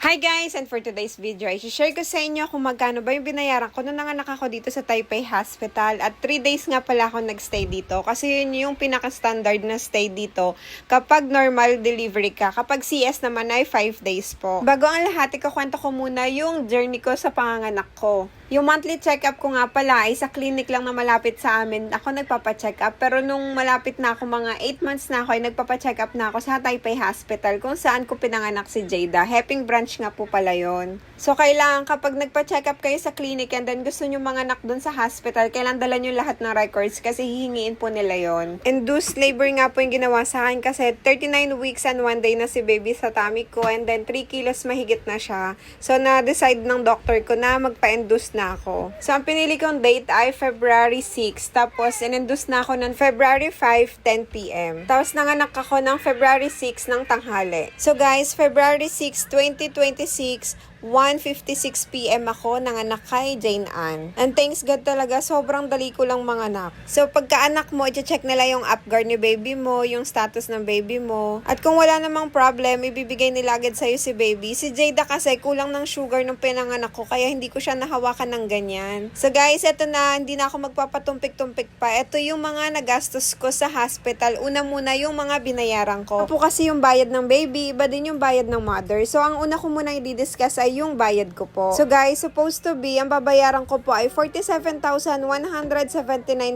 Hi guys! And for today's video, ay share ko sa inyo kung magkano ba yung binayaran ko nung nanganak ako dito sa Taipei Hospital. At 3 days nga pala ako nagstay dito kasi yun yung pinaka-standard na stay dito kapag normal delivery ka. Kapag CS naman ay 5 days po. Bago ang lahat, ikakwento ko muna yung journey ko sa panganganak ko. Yung monthly check-up ko nga pala ay sa clinic lang na malapit sa amin. Ako nagpapa-check up. Pero nung malapit na ako, mga 8 months na ako, ay nagpapa-check up na ako sa Taipei Hospital kung saan ko pinanganak si Jada. Heping branch nga po pala yun. So, kailangan kapag nagpa-check up kayo sa clinic and then gusto nyo manganak dun sa hospital, kailangan dala nyo lahat ng records kasi hihingiin po nila yon. Induced labor nga po yung ginawa sa akin kasi 39 weeks and 1 day na si baby sa tummy ko and then 3 kilos mahigit na siya. So, na-decide ng doctor ko na magpa-induce na ako. So, ang pinili kong date ay February 6. Tapos, in-induce na ako ng February 5, 10 p.m. Tapos, nanganak ako ng February 6 ng tanghali. So, guys, February 6, 2026, 1:56 p.m. ako nanganak kay Jane Ann. And thanks God talaga, sobrang dali ko lang manganak. So, pagkaanak mo, i-check nila yung Apgar ni baby mo, yung status ng baby mo. At kung wala namang problem, ibibigay nila agad sa'yo si baby. Si Jada kasi kulang ng sugar nung pinanganak ko, kaya hindi ko siya nahawakan ng ganyan. So guys, eto na, hindi na ako magpapatumpik-tumpik pa. Ito yung mga nagastos ko sa hospital. Una muna yung mga binayaran ko. Apo kasi yung bayad ng baby, iba din yung bayad ng mother. So, ang una ko muna i-discuss ay yung bayad ko po. So guys, supposed to be, ang babayaran ko po ay 47,179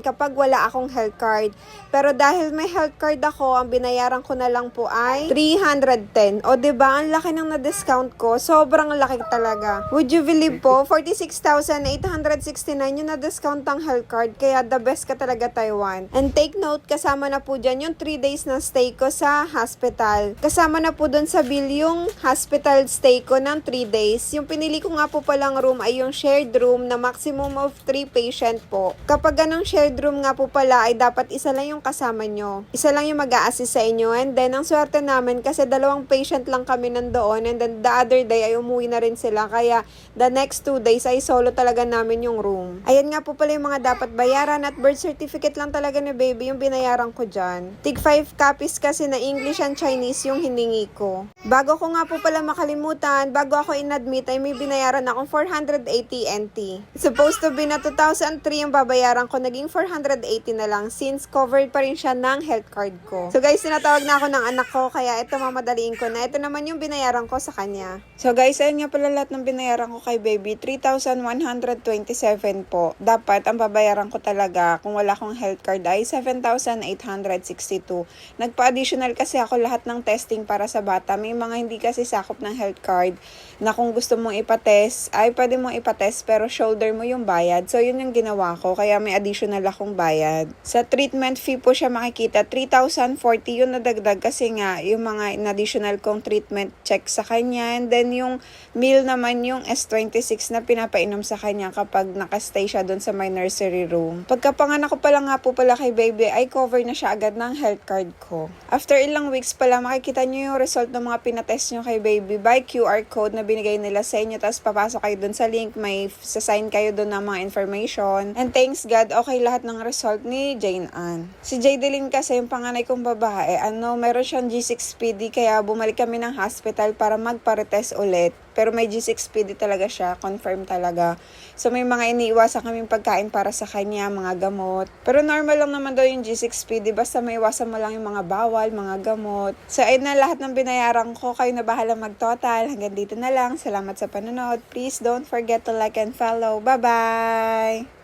kapag wala akong health card. Pero dahil may health card ako, ang binayaran ko na lang po ay 310. O diba, ang laki ng na-discount ko. Sobrang laki talaga. Would you believe po, 46,869 yung na-discount ang health card. Kaya the best ka talaga, Taiwan. And take note, kasama na po dyan yung 3 days na stay ko sa hospital. Kasama na po dun sa bill yung hospital stay ko ng 3 days. Yung pinili ko nga po palang room ay yung shared room na maximum of 3 patient po. Kapag ganong shared room nga po pala ay dapat isa lang yung kasama nyo. Isa lang yung mag-a-assist sa inyo. And then, ang swerte namin kasi 2 patient lang kami nandoon and then the other day ay umuwi na rin sila. Kaya the next 2 days ay solo talaga namin yung room. Ayan nga po pala yung mga dapat bayaran at birth certificate lang talaga ni baby yung binayaran ko dyan. Tig 5 copies kasi na English and Chinese yung hiningi ko. Bago ko nga po pala makalimutan, bago ako in-admit ay may binayaran akong 480 NT. Supposed to be na 2003 yung babayaran ko, naging 480 na lang since covered pa rin siya ng health card ko. So guys, tinatawag na ako ng anak ko kaya ito mamadaliin ko na. Ito naman yung binayaran ko sa kanya. So guys, ayun nga pala lahat ng binayaran ko kay baby, 3,127 po. Dapat ang babayaran ko talaga kung wala akong health card ay 7,862. Nagpa-additional kasi ako lahat ng testing para sa bata. May mga hindi kasi sakop ng health card na kung gusto mong ipatest, ay pwede mong ipatest pero shoulder mo yung bayad. So, yun yung ginawa ko. Kaya may additional akong bayad. Sa treatment fee po siya makikita, 3,040 yun nadagdag kasi nga yung mga additional kong treatment check sa kanya. And then yung meal naman yung S26 na pinapainom sa kanya kapag nakastay siya doon sa my nursery room. Pagkapanganak ko pala nga po pala kay baby, ay cover na siya agad ng health card ko. After ilang weeks pala, makikita nyo yung result ng mga pinatest nyo kay baby by QR code na binigay nila sa inyo. Tapos papasok kayo dun sa link, may sasign kayo dun ng mga information. And thanks God, okay lahat ng result ni Jane Ann. Si Jadeline kasi, yung panganay kong babae, meron siyang G6PD kaya bumalik kami ng hospital para magpa-retest ulit. Pero may G6PD talaga siya, confirm talaga. So may mga iniiwasan kaming pagkain para sa kanya, mga gamot. Pero normal lang naman daw yung G6PD, basta may iwasan mo lang yung mga bawal, mga gamot. So ayun na lahat ng binayaran ko, kayo na bahala mag-total. Hanggang dito na lang. Salamat sa panonood. Please don't forget to like and follow. Bye-bye!